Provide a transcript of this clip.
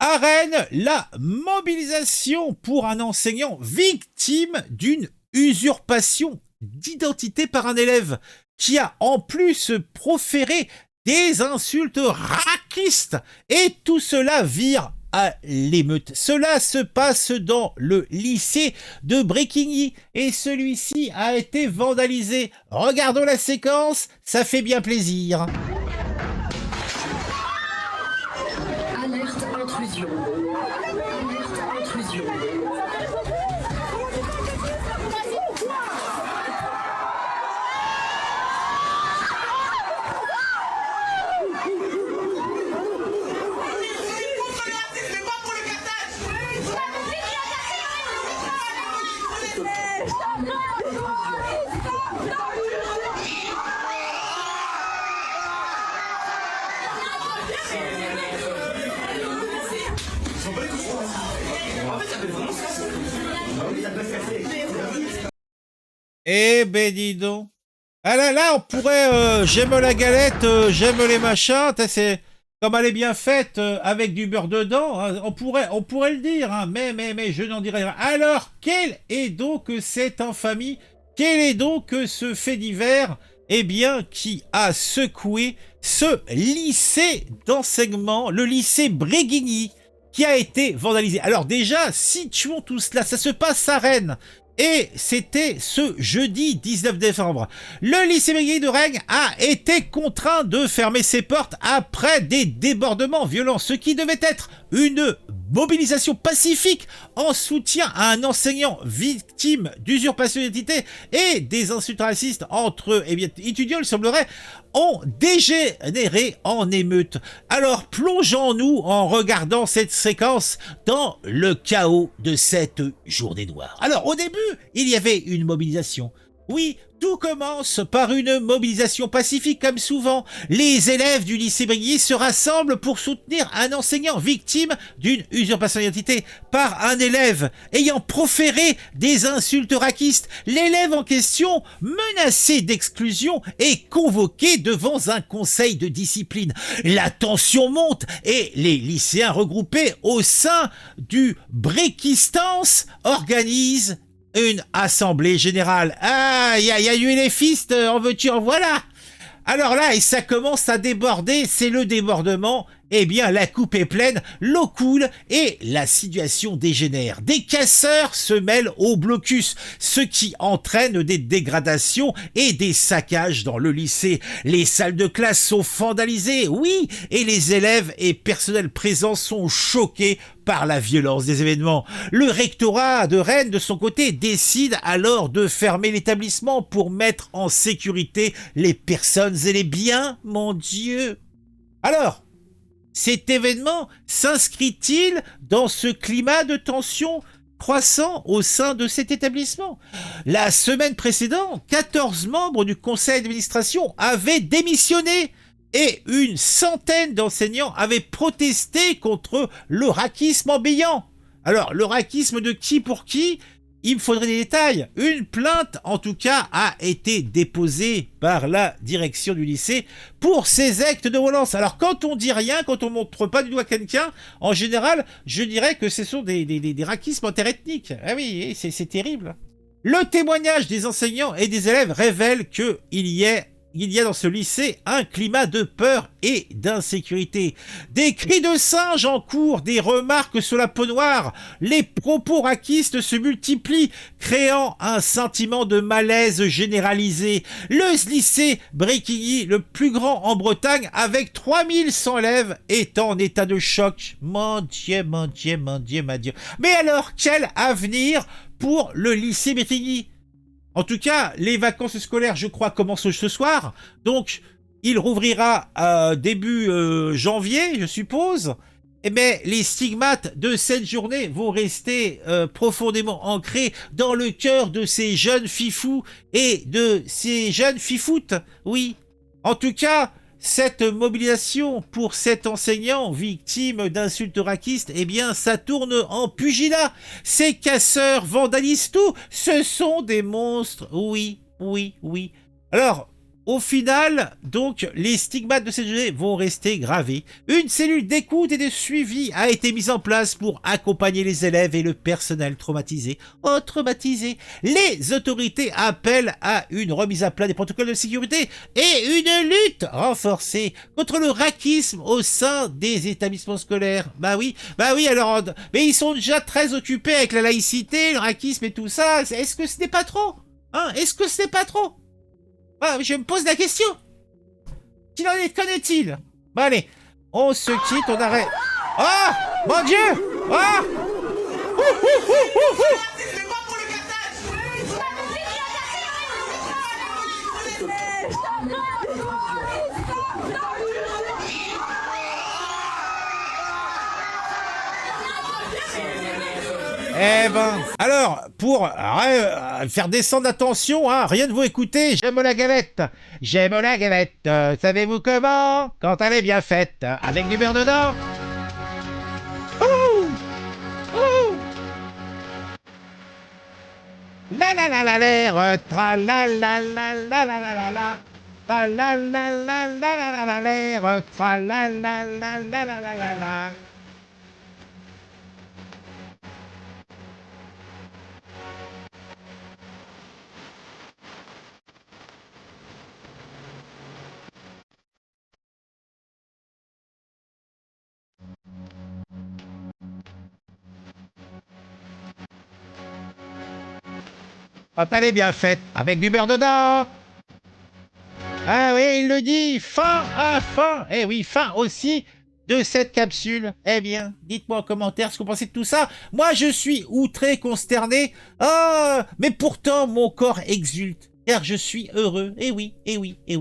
À Rennes, la mobilisation pour un enseignant victime d'une usurpation d'identité par un élève qui a en plus proféré des insultes racistes. Et tout cela vire à l'émeute. Cela se passe dans le lycée de Bréquigny et celui-ci a été vandalisé. Regardons la séquence, ça fait bien plaisir. Alerte intrusion. Alerte intrusion. Eh ben dis donc. Ah là, on pourrait, j'aime la galette, j'aime les machins, c'est comme elle est bien faite, avec du beurre dedans, hein, on pourrait le dire, hein, mais je n'en dirai rien. Alors, quelle est donc cette infamie? Quel est donc ce fait divers, eh bien, qui a secoué ce lycée d'enseignement, le lycée Bréguigny, qui a été vandalisé? Alors déjà, situons tout cela, ça se passe à Rennes. Et c'était ce jeudi 19 décembre. Le lycée Bréguigny de Rennes a été contraint de fermer ses portes après des débordements violents, ce qui devait être une mobilisation pacifique en soutien à un enseignant victime d'usurpation d'identité et des insultes racistes entre étudiants, il semblerait, ont dégénéré en émeute. Alors plongeons-nous en regardant cette séquence dans le chaos de cette journée noire. Alors au début, il y avait une mobilisation. Oui, tout commence par une mobilisation pacifique comme souvent. Les élèves du lycée Bréguigny se rassemblent pour soutenir un enseignant victime d'une usurpation d'identité par un élève ayant proféré des insultes racistes. L'élève en question, menacé d'exclusion, est convoqué devant un conseil de discipline. La tension monte et les lycéens regroupés au sein du Bréquistance organisent une assemblée générale. Ah, il y a eu les fistes, en veux-tu, en voilà. Alors là, et ça commence à déborder, c'est le débordement. Eh bien, la coupe est pleine, l'eau coule et la situation dégénère. Des casseurs se mêlent au blocus, ce qui entraîne des dégradations et des saccages dans le lycée. Les salles de classe sont vandalisées, oui, et les élèves et personnels présents sont choqués par la violence des événements. Le rectorat de Rennes, de son côté, décide alors de fermer l'établissement pour mettre en sécurité les personnes et les biens, mon Dieu. Alors, cet événement s'inscrit-il dans ce climat de tension croissant au sein de cet établissement? La semaine précédente, 14 membres du conseil d'administration avaient démissionné et une centaine d'enseignants avaient protesté contre le racisme ambiant. Alors, le racisme de qui pour qui? Il me faudrait des détails. Une plainte, en tout cas, a été déposée par la direction du lycée pour ces actes de violence. Alors, quand on dit rien, quand on montre pas du doigt quelqu'un, en général, je dirais que ce sont des racismes interethniques. Ah oui, c'est terrible. Le témoignage des enseignants et des élèves révèle qu'il y a dans ce lycée un climat de peur et d'insécurité. Des cris de singe en cours, des remarques sur la peau noire, les propos racistes se multiplient, créant un sentiment de malaise généralisé. Le lycée Bréquigny, le plus grand en Bretagne, avec 3100 élèves, est en état de choc. Mon Dieu, mon Dieu, mon Dieu, mon Dieu. Mais alors, quel avenir pour le lycée Bréquigny? En tout cas, les vacances scolaires, je crois, commencent ce soir. Donc, il rouvrira début janvier, je suppose. Mais les stigmates de cette journée vont rester profondément ancrés dans le cœur de ces jeunes fifous et de ces jeunes fifoutes. Oui. En tout cas, cette mobilisation pour cet enseignant victime d'insultes racistes, eh bien, ça tourne en pugilat. Ces casseurs vandalisent tout. Ce sont des monstres. Oui, oui, oui. Alors, Au final, donc, les stigmates de ces jeux vont rester gravés. Une cellule d'écoute et de suivi a été mise en place pour accompagner les élèves et le personnel traumatisé. Oh, traumatisé. Les autorités appellent à une remise à plat des protocoles de sécurité et une lutte renforcée contre le racisme au sein des établissements scolaires. Bah oui, alors, mais ils sont déjà très occupés avec la laïcité, le racisme et tout ça. Est-ce que ce n'est pas trop? Hein? Est-ce que ce n'est pas trop? Ah, je me pose la question. Qu'en est-il? Bon allez, on se quitte, on arrête. Ah, mon Dieu. Ah. Eh ben, alors, pour faire descendre la tension, hein, rien de vous écouter, j'aime la galette. J'aime la galette, savez-vous comment? Quand elle est bien faite, avec du beurre dedans. Ouh, ouh. La la la la l'air, tra la la la la la la la la. Tra la la la la la la la l'air, tra la la la la la la la la. Quand elle est bien faite, avec du beurre dedans. Ah oui, il le dit, fin à fin. Eh oui, fin aussi de cette capsule. Eh bien, dites-moi en commentaire ce que vous pensez de tout ça. Moi, je suis outré, consterné. Ah, mais pourtant, mon corps exulte, car je suis heureux. Eh oui, eh oui, eh oui.